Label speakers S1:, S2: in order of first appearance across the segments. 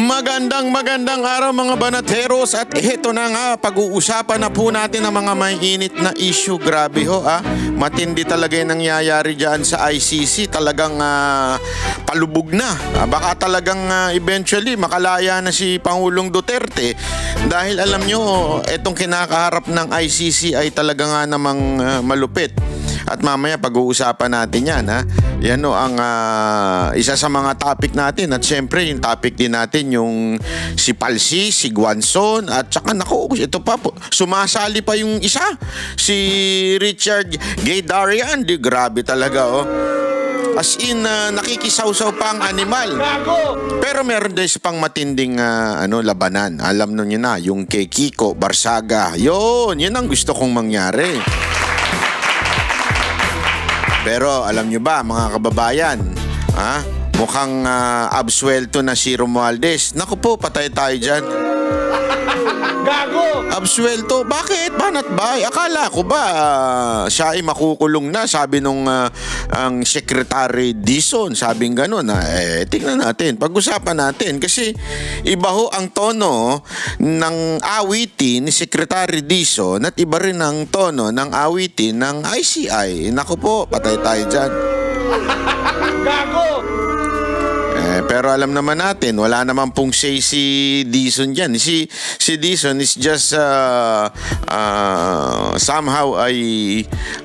S1: Magandang araw mga banateros at ito na nga, pag-uusapan na po natin ang mga mainit na issue. Grabe ho matindi talaga yung nangyayari dyan sa ICC. Talagang palubog na. Baka talagang eventually makalaya na si Pangulong Duterte dahil alam nyo, itong kinakaharap ng ICC ay talaga nga namang malupit. At mamaya pag-uusapan natin yan Yan ang isa sa mga topic natin. At syempre yung topic din natin yung si Palsi, si Guanzon. At saka ito pa po, sumasali pa yung isa, si Richard Gaydarian. Grabe talaga As in, nakikisawsaw pa ang animal. Pero meron din pang matinding labanan. Alam nyo na, yung kay Kiko Barsaga. Yun ang gusto kong mangyari. Pero alam nyo ba mga kababayan, mukhang absuelto na si Romualdez. Naku po, patay tayo dyan. Gago! Absuelto? Bakit? Banat ba? Akala ko ba siya ay makukulong na? Sabi nung ang Secretary Dizon, sabing gano'n. Tingnan natin, pag-usapan natin. Kasi iba ho ang tono ng awitin ni Secretary Dizon at iba rin ang tono ng awitin ng ICI. Naku po, patay tayo dyan. Gago! Pero alam naman natin, wala naman pong say si Dizon dyan. Si Dizon is just somehow ay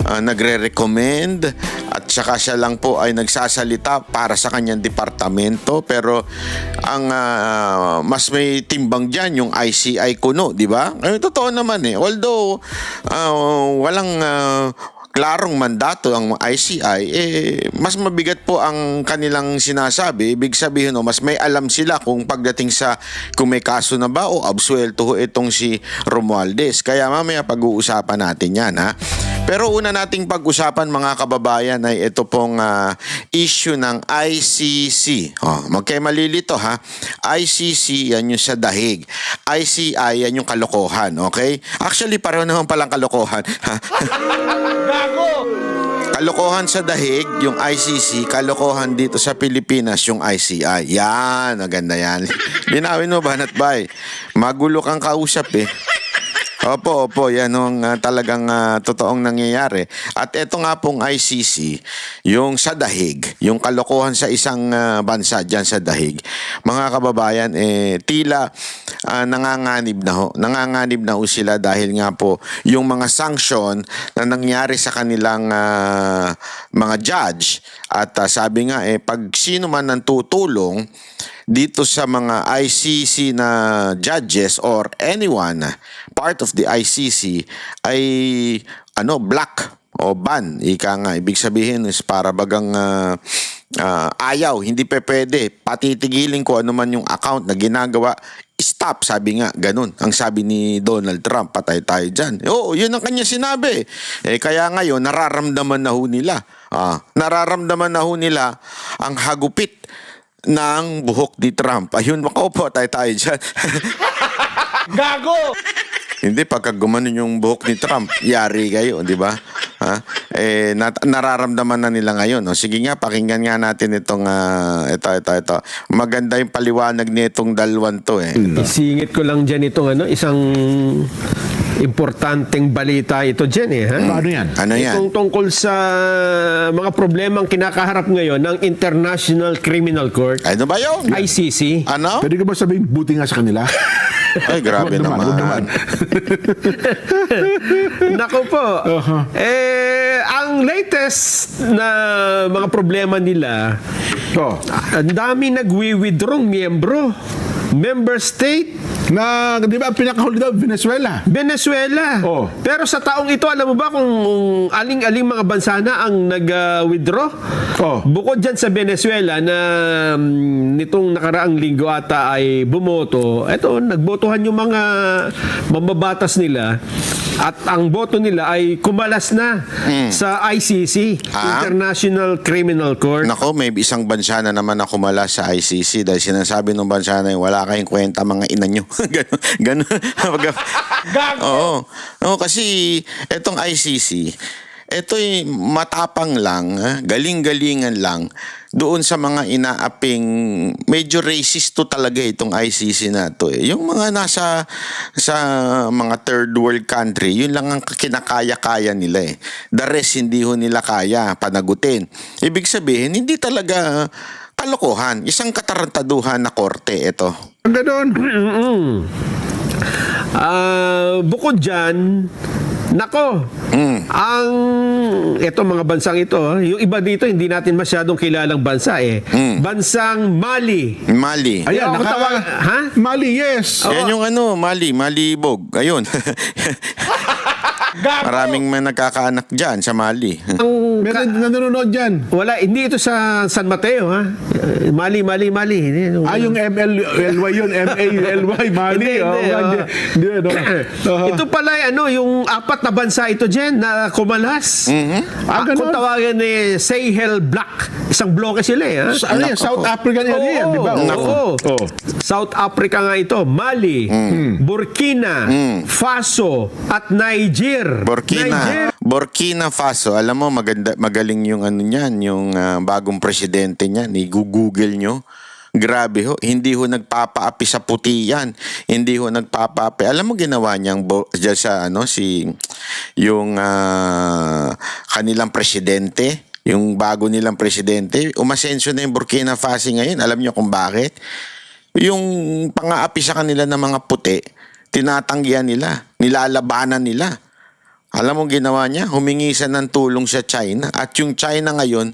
S1: nagre-recommend at saka siya lang po ay nagsasalita para sa kanyang departamento. Pero ang mas may timbang dyan yung ICI kuno, di ba? Totoo naman Although walang klarong mandato ang ICI, mas mabigat po ang kanilang sinasabi. Ibig sabihin, mas may alam sila kung pagdating sa kung may kaso na ba o absuelto itong si Romualdez. Kaya mamaya pag-uusapan natin yan Pero una nating pag-usapan mga kababayan ay ito pong issue ng ICC. Magkaya malilito ICC yan yung sa dahig. ICI yan yung kalokohan, okay? Actually, pareho naman palang kalokohan. Kalokohan sa dahig, yung ICC, kalokohan dito sa Pilipinas, yung ICI. Yan, maganda yan. Linawin mo ba, Natbay? Magulo kang kausap Opo, yan ang talagang totoong nangyayari. At ito nga pong ICC, yung sa dahig, yung kalokohan sa isang bansa dyan sa dahig. Mga kababayan, tila nanganganib na ho sila dahil nga po yung mga sanction na nangyari sa kanilang mga judge. At sabi nga, pag sino man ang tutulong dito sa mga ICC na judges or anyone part of the ICC ay black o ban. Ika nga, ibig sabihin is para bagang ayaw, hindi pwede. Patitigilin ko ano man yung account na ginagawa. Stop, sabi nga, ganun. Ang sabi ni Donald Trump, patay tayo dyan. Oo, yun ang kanya sinabi. Kaya ngayon, nararamdaman na ho nila. Nararamdaman na ho nila ang hagupit ng buhok ni Trump. Ayun, makaupo tayo dyan. Gago! Hindi, pagka gumanon yung buhok ni Trump, yari kayo, di ba? Nararamdaman na nila ngayon. Sige nga, pakinggan nga natin itong, ito. Maganda yung paliwanag nitong dalwan to
S2: Isingit ko lang dyan itong isang importanteng balita ito dyan
S3: Ano yan?
S1: Ano yan?
S2: Itong tungkol sa mga problemang kinakaharap ngayon ng International Criminal Court.
S1: Ano ba yun?
S2: ICC.
S1: Ano?
S3: Pwede ka ba sabihin buti nga sa kanila?
S1: Ay, grabe
S3: Huwag
S1: naman.
S2: Nako po. Ang latest na mga problema nila, ang dami nagwi-withdraw member state.
S3: Na, di ba, pinakahuli daw, Venezuela.
S2: Pero sa taong ito, alam mo ba kung aling-aling mga bansa na ang nag-withdraw? Bukod dyan sa Venezuela na nitong nakaraang linggo ata ay bumoto, nagbotohan yung mga mambabatas nila at ang boto nila ay kumalas na sa ICC, International Criminal Court.
S1: Nako, may isang bansa na naman na kumalas sa ICC dahil sinasabi ng bansa na wala kayong kwenta mga ina nyo. Ganun. Oo, kasi etong ICC, ito'y matapang lang, galing-galingan lang doon sa mga inaaping medyo racist to talaga itong ICC na to eh. Yung mga nasa sa mga third world country, yun lang ang kinakaya-kaya nila eh. The rest hindi ho nila kaya panagutin. Ibig sabihin, hindi talaga kalokohan. Isang katarantaduhan na korte ito.
S3: Ang ganon.
S2: Bukod dyan, nako, ang ito mga bansang ito, yung iba dito hindi natin masyadong kilalang bansa eh. Bansang Mali.
S1: Mali.
S3: Ayan,
S2: Yung tawag- ha?
S3: Mali, yes.
S1: Yan yung Malibog. Ayun. Maraming may nagkakaanak dyan sa Mali.
S2: Ang
S3: Meron nanonood dyan.
S2: wala, hindi ito sa San Mateo ha. Mali.
S3: Yung MLY yun, MALY, Mali.
S2: Hindi. Ito pala yung apat na bansa ito dyan na kumalas.
S3: Ganun.
S2: Kung tawagan ni Sahel Black, isang bloke sila eh. Ha?
S3: South African area yan, di ba?
S2: Oo. South Africa nga ito, Mali, Burkina, Faso, at Niger.
S1: Burkina Faso. Alam mo, magaling yung niyan, yung bagong presidente niyan. I-google nyo. Grabe ho, hindi ho nagpapaapi sa puti yan. Hindi ho nagpapaapi. Alam mo ginawa niyang dyan sa yung kanilang presidente, yung bago nilang presidente, umasenso na yung Burkina Faso ngayon. Alam niyo kung bakit? Yung pang-aapi sa kanila ng mga puti, tinatanggihan nila, nilalabanan nila. Alam mo ginawa niya? Humingi siya ng tulong sa China. At yung China ngayon,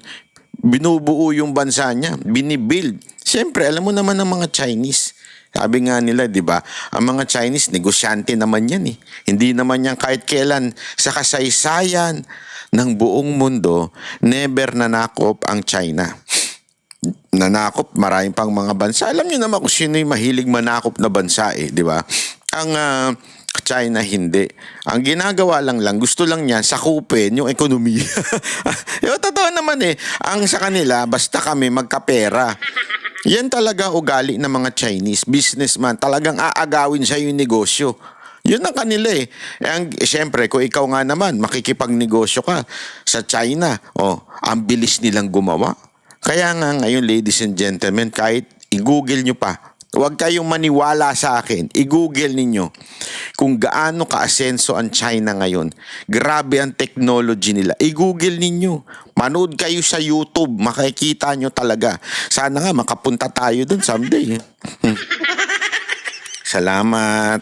S1: binubuo yung bansa niya. Binibuild. Siyempre, alam mo naman ng mga Chinese. Sabi nga nila, di ba? Ang mga Chinese, negosyante naman yan eh. Hindi naman yan kahit kailan sa kasaysayan ng buong mundo, never nanakop ang China. Nanakop maraming pang mga bansa. Alam niyo naman kung sino yung mahilig manakop na bansa eh, di ba? Ang China hindi. Ang ginagawa lang, gusto lang niya sakupin yung ekonomiya. Yung totoo naman eh, ang sa kanila, basta kami magkapera. Yan talaga ugali ng mga Chinese businessman. Talagang aagawin sa yung negosyo. Yun ang kanila eh. Siyempre, kung ikaw nga naman, makikipagnegosyo ka sa China, ang bilis nilang gumawa. Kaya nga ngayon, ladies and gentlemen, kahit i-google nyo pa, huwag kayong maniwala sa akin. I-google ninyo kung gaano ka-asenso ang China ngayon. Grabe ang technology nila. I-google ninyo. Manood kayo sa YouTube. Makikita nyo talaga. Sana nga makapunta tayo dun someday. Salamat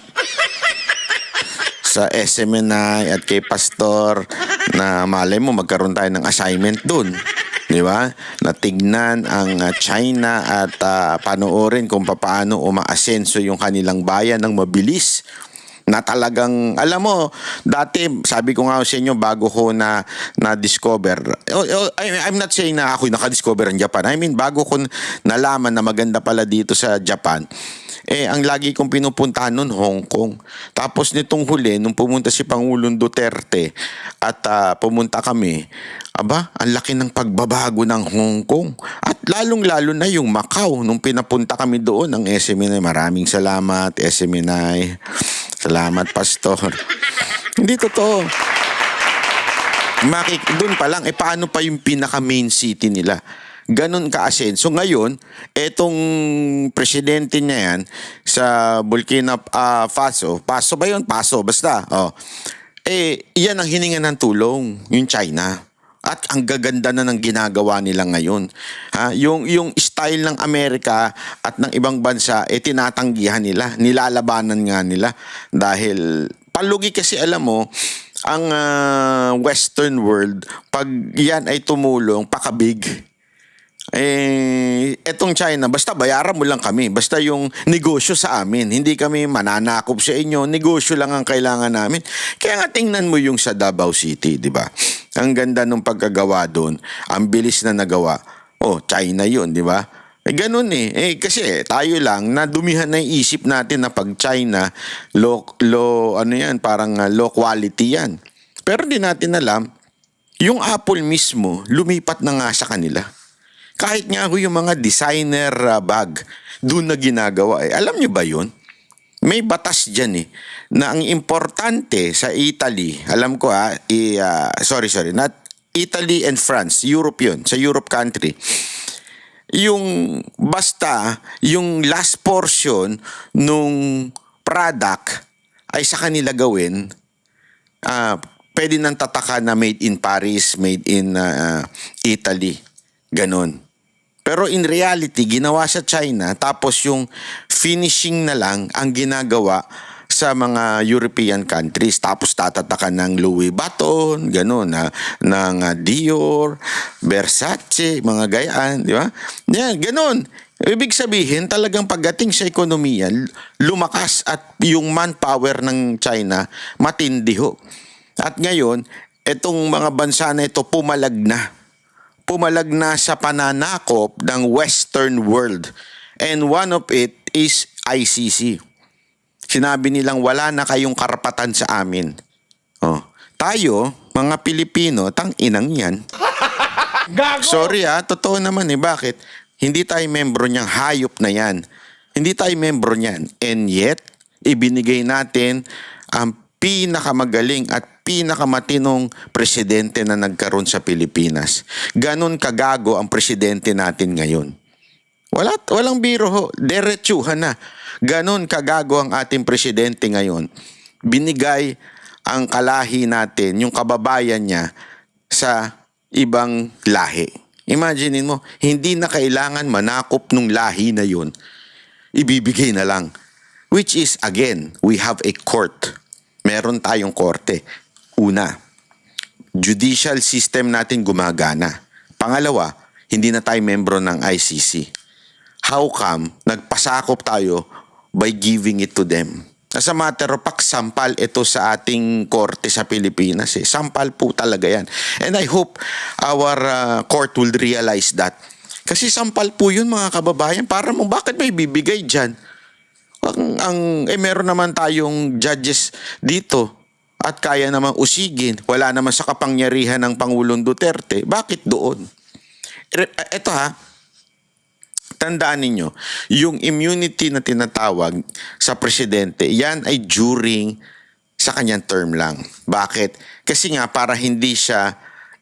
S1: sa SMNI at kay Pastor na malay mo magkaroon tayo ng assignment dun. Di ba? Natignan ang China at panoorin kung paano umaasenso yung kanilang bayan ng mabilis. Na talagang, alam mo, dati, sabi ko nga sa inyo, bago ko na-discover, I'm not saying na ako naka-discover ang Japan. I mean, bago ko nalaman na maganda pala dito sa Japan, ang lagi kong pinupuntahan nun, Hong Kong. Tapos nitong huli, nung pumunta si Pangulong Duterte at pumunta kami, ang laki ng pagbabago ng Hong Kong. At lalong-lalo na yung Macau, nung pinapunta kami doon, ang SMNI. Maraming salamat, SMNI. Salamat, Pastor. Hindi totoo. Doon pa lang, paano pa yung pinaka-main city nila? Ganon ka-asenso. Ngayon, etong presidente niya yan sa Burkina Faso. Paso ba yun? Paso, basta. Yan ang hininga ng tulong, yung China. At ang gaganda na ng ginagawa nila ngayon. Yung style ng Amerika at ng ibang bansa, tinatanggihan nila. Nilalabanan nga nila. Dahil, palugi kasi alam mo, ang Western world, pag yan ay tumulong, pakabig. Etong China, basta bayaran mo lang kami. Basta yung negosyo sa amin. Hindi kami mananakop sa inyo. Negosyo lang ang kailangan namin. Kaya nga tingnan mo yung sa Davao City, di ba? Ang ganda nung pagkagawa doon. Ang bilis na nagawa. China yun, di ba? Ganun eh. Kasi tayo lang, nadumihan na yung isip natin na pag China, parang low quality yan. Pero di natin alam, yung Apple mismo, lumipat na nga sa kanila. Kahit nga yung mga designer bag, doon na ginagawa. Alam nyo ba yun? May batas dyan na ang importante sa Italy, alam ko not Italy and France, Europe yun, sa Europe country. yung basta yung last portion nung product ay sa kanila gawin, pwede nang tataka na made in Paris, made in Italy. Ganon. Pero in reality, ginawa sa China, tapos yung finishing na lang ang ginagawa sa mga European countries. Tapos tatatakan ng Louis Vuitton, ganon, ng Dior, Versace, mga gayaan, di ba? Yan, ganon. Ibig sabihin, talagang pagdating sa ekonomiya, lumakas at yung manpower ng China, matindi ho. At ngayon, itong mga bansa na ito pumalag na. Pumalag na sa pananakop ng Western world. And one of it is ICC. Sinabi nilang wala na kayong karapatan sa amin. Oh, tayo, mga Pilipino, tang inang yan. Sorry totoo naman bakit? Hindi tayo membro niyang hayop na yan. Hindi tayo membro niyan. And yet, ibinigay natin ang pinakamagaling at pinakamatinong presidente na nagkaroon sa Pilipinas. Ganon kagago ang presidente natin ngayon. Walang biro ho. Diretsuhan na. Ganon kagago ang ating presidente ngayon. Binigay ang kalahi natin, yung kababayan niya, sa ibang lahi. Imaginein mo, hindi na kailangan manakop nung lahi na yun. Ibibigay na lang. Which is, again, we have a court. Meron tayong korte. Una, judicial system natin gumagana. Pangalawa, hindi na tayo membro ng ICC. How come nagpasakop tayo by giving it to them? As a matter of fact, sampal ito sa ating korte sa Pilipinas. Sampal po talaga yan. And I hope our court will realize that. Kasi sampal po yun mga kababayan. Para mo, bakit may bibigay dyan? Meron naman tayong judges dito at kaya namang usigin. Wala naman sa kapangyarihan ng Pangulong Duterte. Bakit doon? Ito tandaan ninyo, yung immunity na tinatawag sa presidente, yan ay during sa kanyang term lang. Bakit? Kasi nga para hindi siya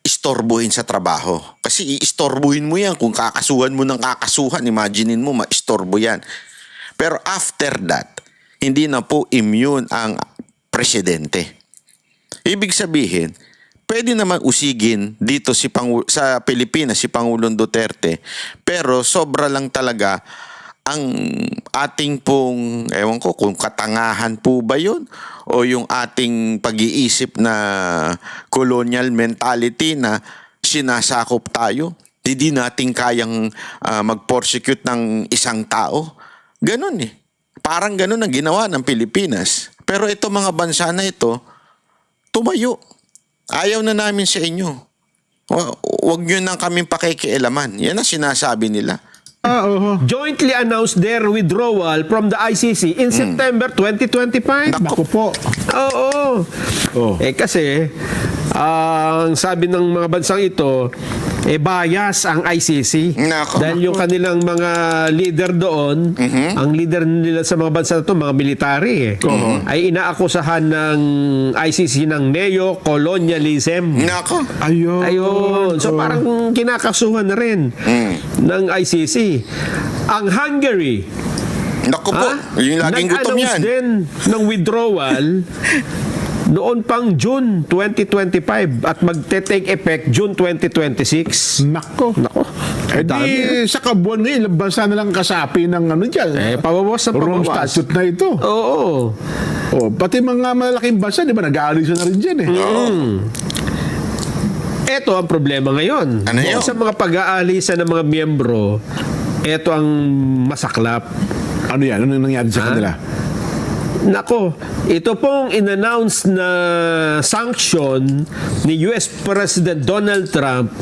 S1: istorbohin sa trabaho. Kasi iistorbohin mo yan kung kakasuhan mo ng kakasuhan. Imaginein mo, maistorbo yan. Pero after that, hindi na po immune ang presidente. Ibig sabihin, pwede naman usigin dito sa Pilipinas si Pangulong Duterte, pero sobra lang talaga ang ating pong, ewan ko kung katangahan po ba yun o yung ating pag-iisip na colonial mentality na sinasakop tayo. Hindi natin kayang mag-persecute ng isang tao. Ganun Parang ganun ang ginawa ng Pilipinas. Pero ito mga bansa na ito, tumayo. Ayaw na namin sa inyo. Huwag nyo nang kaming pakikialaman. Yan ang sinasabi nila.
S2: Jointly announced their withdrawal from the ICC in September 2025.
S3: Naku po.
S2: Oo. Kasi, ang sabi ng mga bansang ito, bias ang ICC.
S1: Nako.
S2: Dahil yung kanilang mga leader doon, ang leader nila sa mga bansa na ito, mga military, ay inaakusahan ng ICC ng neo-colonialism.
S1: Nako.
S2: Ayun. So parang kinakasuhan na rin ng ICC. Ang Hungary,
S1: Naku po. Yung laging gutom yan.
S2: nag-announce din ng withdrawal noon pang June 2025 at magte-take effect June 2026.
S3: Nako.
S2: Dami.
S3: Sa kabuan ngayon, ilang bansa na lang kasapi ng dyan.
S2: Pabawas na
S3: Rome
S2: pabawas.
S3: Statute na ito.
S2: Oo.
S3: Pati mga malalaking bansa, di ba, nag-aalisa na rin dyan
S2: Ito ang problema ngayon.
S1: Ano yun?
S2: Sa mga pag-aalisa ng mga miyembro, ito ang masaklap.
S3: Ano yan? Ano nangyari sa kanila?
S2: Nako, ito pong in-announce na sanction ni US President Donald Trump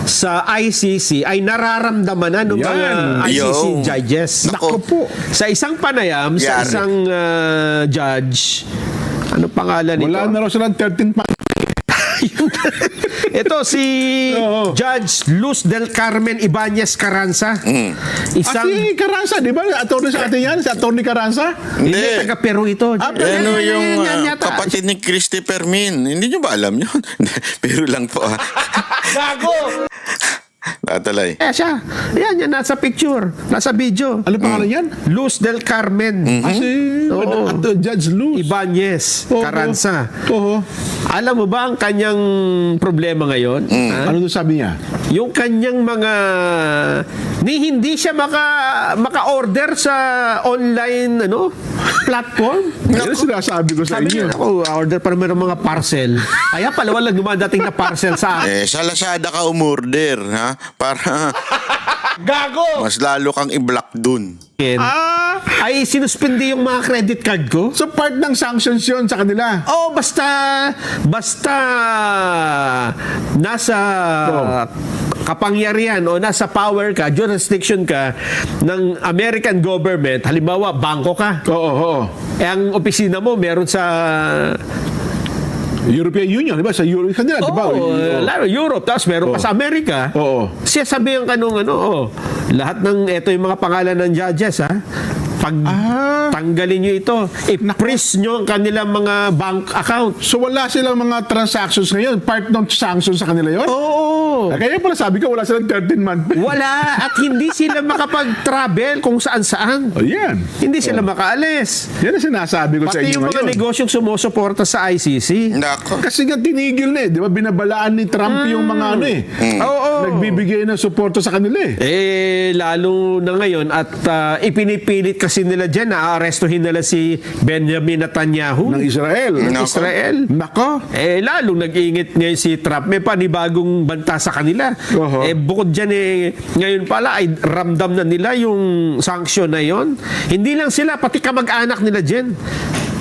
S2: sa ICC ay nararamdaman na ng mga ICC
S1: Yo.
S2: judges.
S1: Nako
S3: po.
S2: Sa isang panayam, sa
S1: Yari.
S2: isang judge, ano pangalan nito?
S3: Wala na raw silang 13 pa.
S2: Ito si Judge Luz del Carmen Ibanez Carranza. Isang
S3: Si Carranza, di ba? Attorney sa atin yan? Si Attorney Carranza?
S2: hindi,
S1: Hindi.
S2: taga Peru ito.
S1: Ano yung
S2: Yan yata.
S1: kapatid ni Christopher Min? Hindi nyo ba alam yun? Pero lang po.
S2: Gago!
S1: Tataloy.
S2: Kaya siya. Yan, nasa picture. Nasa video.
S3: Ano pangalan yan?
S2: Luz del Carmen. Oo.
S3: Judge Luz.
S2: Ibanez.
S3: Oo.
S2: Caranza.
S3: Oo.
S2: Alam mo ba ang kanyang problema ngayon? Ha?
S3: Ano doon sabi niya?
S2: Yung kanyang mga hindi siya maka-order sa online platform.
S3: Ano sinasabi ko sa
S2: Sabi niya,
S3: inyo?
S2: ako order pa naman ng mga parcel. Kaya pala walang dumadating na parcel sa akin.
S1: Sa Lazada ka umorder, ha? Para
S2: Gago!
S1: mas lalo kang i-block dun.
S2: Ay sinuspindi yung mga credit card ko.
S3: So part ng sanctions yun sa kanila.
S2: Oh, basta nasa kapangyarihan o nasa power ka, jurisdiction ka ng American government, halimbawa, bangko ka.
S3: Oo.
S2: Ang opisina mo meron sa
S3: European Union, di ba? Sa Europe kanila, di ba?
S2: lalo Europe, tapos meron pa sa Amerika.
S3: Oo.
S2: Siya sabihan ka nung lahat ng ito yung mga pangalan ng judges, ha? Pag tanggalin nyo ito, i-freeze nyo ang kanilang mga bank account.
S3: So wala silang mga transactions ngayon. Part ng sanctions sa kanila yun?
S2: Oo.
S3: Kaya pala sabi ko, wala silang 13-month.
S2: Wala. At hindi sila makapag-travel kung saan-saan.
S3: Ayan.
S2: Hindi sila makaalis.
S3: Yan ang sinasabi ko sa
S2: Pati
S3: inyo
S2: yung mga
S3: ngayon.
S2: negosyong sumusuporta sa ICC.
S1: Nako.
S3: Kasi nga tinigil na eh. Di ba? Binabalaan ni Trump yung mga
S2: Oo.
S3: nagbibigay ng suporta sa kanila eh.
S2: Lalo na ngayon at ipinipilit kasi nila dyan na aarestuhin nila si Benjamin Netanyahu
S3: Ng Israel.
S2: ng
S1: Nako.
S2: Israel.
S3: Nako.
S2: Lalong nag-iingit ngayon si Trump. May panibagong banta sa kanila.
S3: Oho.
S2: Bukod dyan ngayon pala ay ramdam na nila yung sanction na yon. Hindi lang sila, pati kamag-anak nila dyan.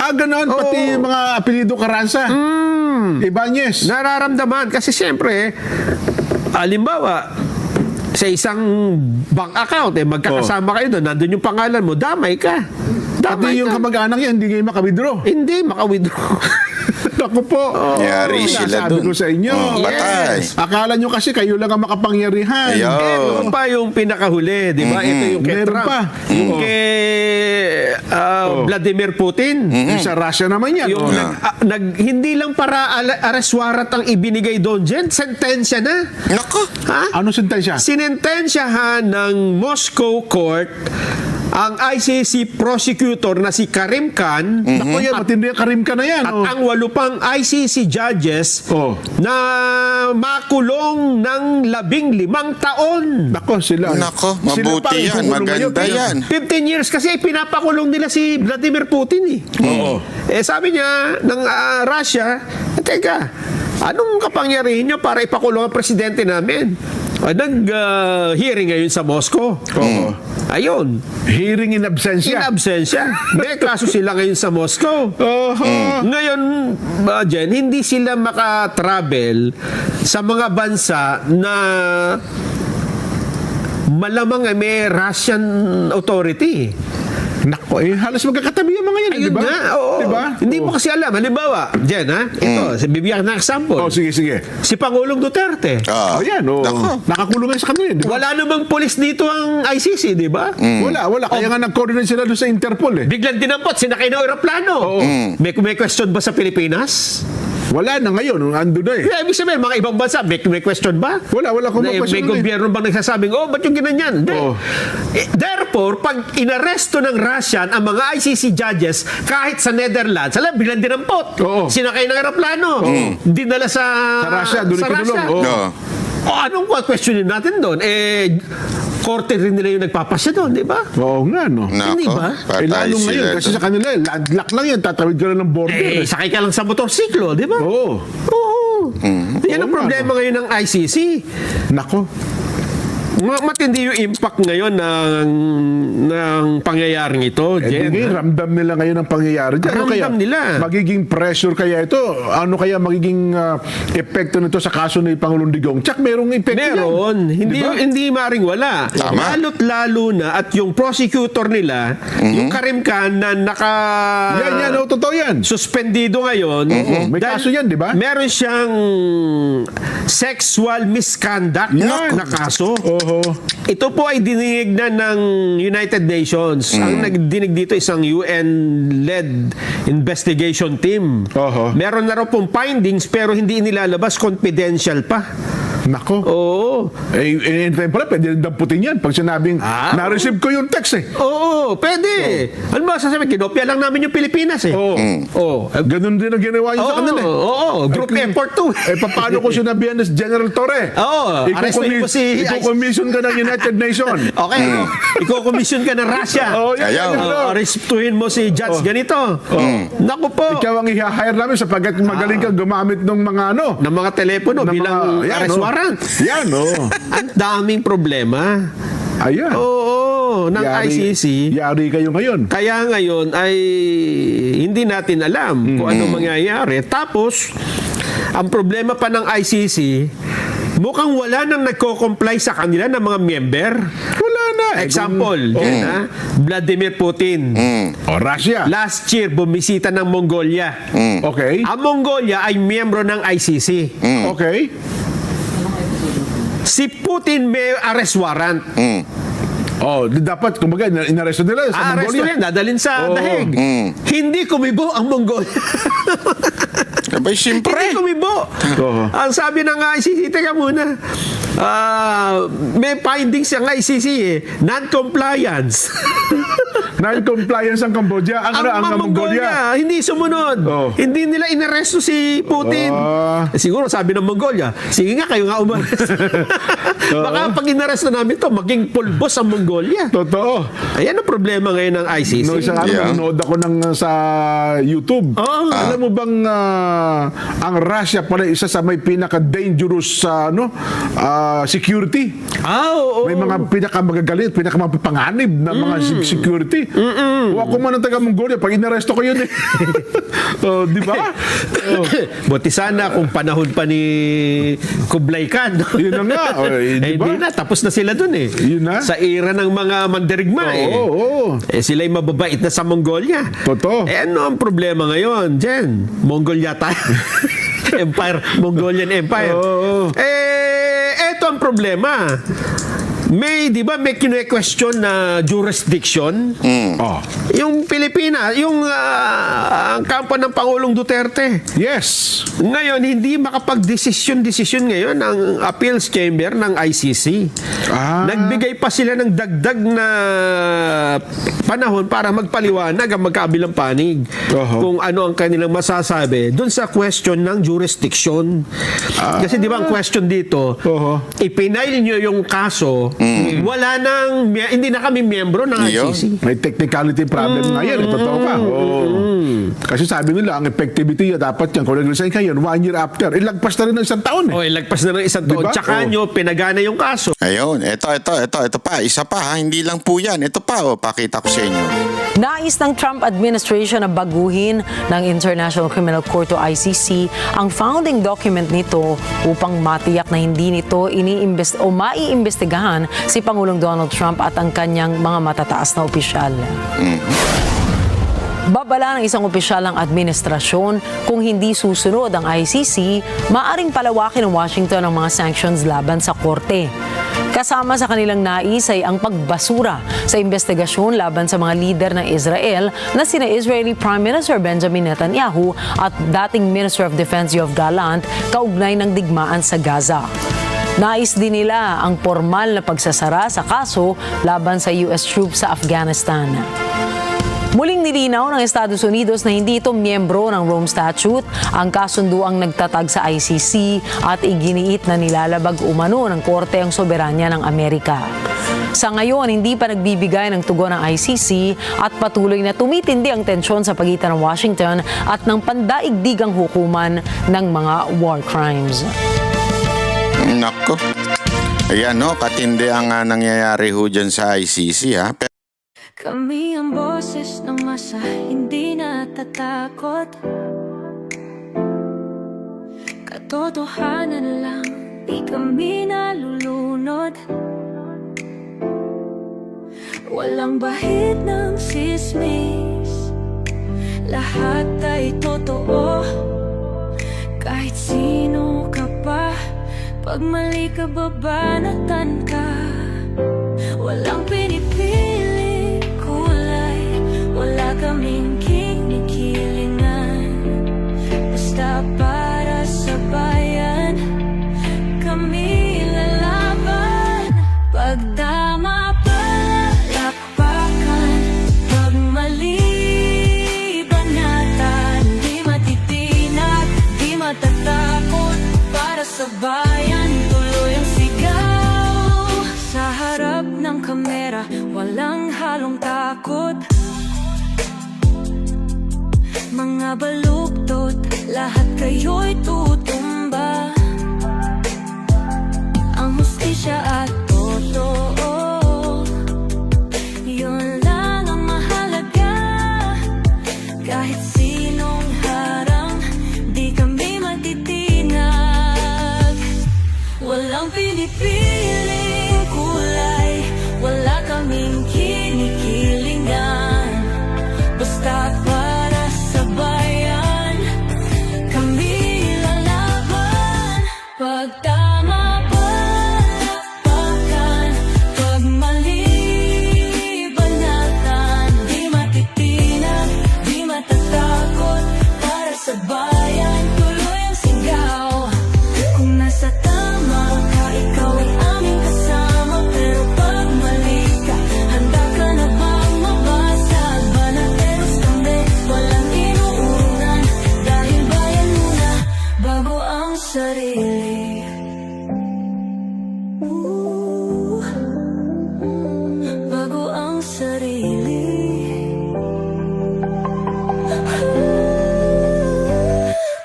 S3: Ganon. Pati yung mga apelido Caranza. Ibanez.
S2: Nararamdaman. Kasi siyempre, halimbawa, sa isang bank account, magkakasama kayo doon, nandun yung pangalan mo, damay ka.
S3: Pati yung kamag-anak yan, hindi ngayon maka-withdraw.
S2: Hindi, maka-withdraw.
S3: Naku po.
S1: Yari sila
S3: Sinasabi
S1: dun.
S3: ko sa inyo.
S1: Patay.
S3: Akala nyo kasi kayo lang ang makapangyarihan.
S1: Ayaw.
S2: Meron pa yung pinakahuli, di ba? Ito yung kay
S3: Meron
S2: Trump.
S3: pa.
S2: Yung kay Vladimir Putin.
S3: Yung sa Russia naman yan.
S2: Yung hindi lang para arrest warrant ang ibinigay doon dyan, sentensya na.
S1: Nako.
S2: Ha?
S3: Ano sentensya?
S2: Sinentensyahan ng Moscow Court ang ICC prosecutor na si Karim Khan
S3: Naku yan, matindi yung Karim ka na yan.
S2: at ang 8 pang ICC judges na makulong ng 15 taon.
S3: Nako, sila.
S1: Nako,
S3: Sila pa
S1: mabuti
S3: ang
S1: yan.
S3: kukulong
S1: Maganda
S3: ngayon.
S1: yan.
S2: 15 years kasi pinapakulong nila si Vladimir Putin eh.
S3: Oo.
S2: Sabi niya ng Russia, teka, anong kapangyarihan niyo para ipakulong ang presidente namin? Nag-hearing ngayon sa Moscow. Ayun.
S3: Hearing in
S2: In
S3: absentia.
S2: absentia. May kaso sila ngayon sa Moscow. Ngayon, Jen, hindi sila makatravel sa mga bansa na malamang may Russian authority.
S3: Nako, halos magkakatabi yung mga yan,
S2: Ayun
S3: di ba?
S2: nga, oo.
S3: Diba?
S2: Hindi mo kasi alam. Halimbawa, Jen, ito, bibigyan ng example.
S3: Sige.
S2: Si Pangulong Duterte.
S3: Oh, yan,
S1: Nako.
S3: nakakulong nga sa kanila, di ba?
S2: Wala namang polis dito ang ICC, di ba?
S3: Wala. Kaya nga nag-coordinate sila doon sa Interpol eh.
S2: Biglang dinampot, sinakay ng aeroplano. May question ba sa Pilipinas?
S3: Wala na ngayon, ando na eh.
S2: Kaya ibig sabihin, mga ibang bansa, may question ba?
S3: Wala kung
S2: May
S3: question
S2: gobyerno bang nagsasabing, ba't yung ginanyan? Hindi.
S3: Oo.
S2: Therefore, pag inaresto ng Russian ang mga ICC judges, kahit sa Netherlands, alam, biglang dinampot.
S3: Oo.
S2: Sinakay ng aeroplano. Dinala sa
S3: Russia, doon ikinulong. Oo.
S1: No.
S2: Anong questionin natin doon? Korte rin nila yung nagpapasya doon, di ba?
S3: Oo nga, no.
S1: Nako.
S2: Hindi ba?
S1: Patay
S3: Lalo
S1: sila
S3: ngayon, kasi
S1: dun.
S3: sa kanila, landlock lang yan, tatawid ka lang ng border.
S2: Sakay ka lang sa motorsiklo, di ba?
S3: Oo.
S2: Oo. Yan ang
S3: Oo nga,
S2: problema ngayon ng ICC.
S3: Nako.
S2: Matindi yung impact ngayon ng pangyayaring ito, Jen.
S3: Ngayon, ramdam nila ngayon ang pangyayari dyan.
S2: Ramdam nila.
S3: Magiging pressure kaya ito? Ano kaya magiging epekto nito sa kaso ni Pangulong Digong? Tsak, merong epekto
S2: Meron.
S3: yan.
S2: Hindi,
S3: Diba?
S2: hindi maring wala.
S1: Tama.
S2: Lalo na at yung prosecutor nila, yung Karim Khan na
S3: Yan, totoo yan.
S2: suspendido ngayon.
S3: May
S2: dahil
S3: kaso yan, di ba?
S2: Meron siyang sexual misconduct na kaso.
S3: Oho.
S2: Ito po ay dinigig na ng United Nations. Ang nagdinig dito isang UN-led investigation team.
S3: Oho.
S2: Meron na raw pong findings pero hindi inilalabas, confidential pa.
S3: Nako.
S2: Oo.
S3: Pala, pwede damputin yan pag sinabing, na-receive ko yung text eh.
S2: Oo, pwede. Ano ba sasabihin? Kinopya lang namin yung Pilipinas eh.
S3: Oo.
S2: Oo.
S3: Ganun din ang ginawa niyo sa kanila eh.
S2: Oo, group effort to.
S3: Paano ko sinabihan ni General Torre?
S2: Oo, arrestuhin mo si...
S3: Iko-commission ka ng United Nations.
S2: Okay, iko-commission ka ng Russia.
S3: Yan.
S2: Arrestuhin mo si Judge ganito. Naku po.
S3: Ikaw ang i-hire namin sapagkat magaling kang gumamit ng mga
S2: ng mga telepono bilang arrest warrant.
S3: Yan,
S2: Ang daming problema.
S3: Ayan.
S2: Oo, ng ICC.
S3: Yari kayo ngayon.
S2: Kaya ngayon ay hindi natin alam kung ano mangyayari. Tapos, ang problema pa ng ICC, mukhang wala nang nagko-comply sa kanila ng mga member.
S3: Wala na.
S2: Example, Vladimir Putin.
S3: Russia.
S2: Last year, bumisita ng Mongolia.
S3: Okay.
S2: Ang Mongolia ay miyembro ng ICC.
S3: Okay.
S2: Si Putin may arrest warrant.
S3: Dapat, kumbaga, inaresto nila sa
S2: Arresto
S3: Mongolia.
S2: yan, dadalhin sa dahig. Hindi kumibo ang Mongolia.
S1: Abay, siyempre.
S2: Hindi kumibo. Ang sabi ng ICC, teka muna, may findings ang ICC non-compliance.
S3: Non-compliance ang Cambodia. Ang Mongolia.
S2: Hindi sumunod. Hindi nila inaresto si Putin. Siguro sabi ng Mongolia, sige nga, kayo nga umaresto. Baka pag inaresto namin to, maging pulbos ang Mongolia.
S3: Totoo.
S2: Ayan ang problema ngayon ng ICC.
S3: No, isang nanonood ako sa YouTube. Alam mo bang ang Russia pala isa sa may pinaka-dangerous security?
S2: Oo.
S3: May mga pinakamagagalit, pinakamapanganib na mga security. Ako man ang taga Mongolia, pag inaresto ko yun eh. Di ba?
S2: Buti sana kung panahon pa ni Kublai Khan.
S3: Yun na nga. Di ba?
S2: Hindi na, tapos na sila dun eh.
S3: Yun na.
S2: Sa era ng mga mandirigma sila'y mababait na sa Mongolia.
S3: Totoo.
S2: Ano ang problema ngayon, Jen? Mongolia tayo. Mongolian Empire. Eto ang problema. May, di ba, may kine-question na jurisdiction? Yung Pilipinas, yung ang kampo ng Pangulong Duterte.
S3: Yes.
S2: Ngayon, hindi makapag-desisyon ngayon ang appeals chamber ng ICC. Nagbigay pa sila ng dagdag na panahon para magpaliwanag ang magkabilang panig kung ano ang kanilang masasabi dun sa question ng jurisdiction. Kasi di ba ang question dito, ipinail nyo yung kaso, wala nang, hindi na kami miyembro ng ICC.
S3: May technicality problem nga yan. Totoo ka. Kasi sabi nila, ang effectivity niya dapat yan. Kung nag-resign kayo, 1 year after, ilagpas na rin ng isang taon eh.
S2: Ilagpas na ng isang taon.
S3: Diba?
S2: Tsaka nyo, pinagana yung kaso.
S1: Ayun, ito pa. Isa pa ha, hindi lang po yan. Ito pa, pakita ko sa inyo.
S4: Nais ng Trump administration na baguhin ng International Criminal Court o ICC ang founding document nito upang matiyak na hindi nito maiimbestigahan si Pangulong Donald Trump at ang kanyang mga matataas na opisyal. Babala ng isang opisyal ng administrasyon kung hindi susunod ang ICC, maaring palawakin ng Washington ang mga sanctions laban sa korte. Kasama sa kanilang nais ay ang pagbasura sa investigasyon laban sa mga lider ng Israel na sina Israeli Prime Minister Benjamin Netanyahu at dating Minister of Defense Yoav Gallant kaugnay ng digmaan sa Gaza. Nais din nila ang formal na pagsasara sa kaso laban sa US troops sa Afghanistan. Muling nilinaw ng Estados Unidos na hindi ito miyembro ng Rome Statute ang kasunduang nagtatag sa ICC at iginiit na nilalabag umano ng korte ang soberanya ng Amerika. Sa ngayon, hindi pa nagbibigay ng tugon ng ICC at patuloy na tumitindi ang tensyon sa pagitan ng Washington at ng pandaigdigang hukuman ng mga war crimes.
S1: Nako. Ayan katindi ang nangyayari ho dyan sa ICC ha.
S5: Kami ang boses ng masa, hindi natatakot. Katotohanan lang, di kami nalulunod. Walang bahid ng sismis, lahat ay totoo. Kahit sino ka pa, pag mali ka babanatan ka. Walang pinipili kulay, wala kaming kinikilingan. Basta para sa bayan, kami takot. Mga baluktot, lahat kayo'y tutumba. Ang hustisya at totoo, yun lang ang mahalaga. Kahit sinong harang, di kami matitinag. Walang pinipiling kulay, wala kaming kinikilingan. Basta para sa bayan, kami lalaban. Pag tama palakpakan, pag mali banatan. Di matitinag, di matatakot, para sa bayan tuloy ang sigaw. Kung nasa tama ka, ikaw ay aming kasama. Pero pag mali ka, handa ka na bang mabasag? Banateros kami, walang inuunan. Dahil bayan muna, bago ang sarili. Bago ang sarili.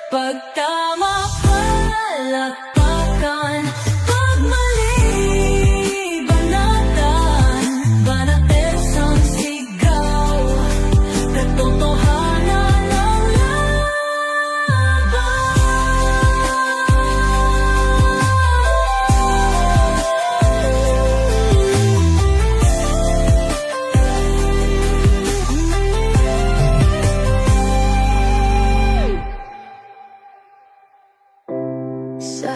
S5: Pag tama palakpakan, pag mali banatan. Banateros ang sigaw, katotohanan ang laban. Sa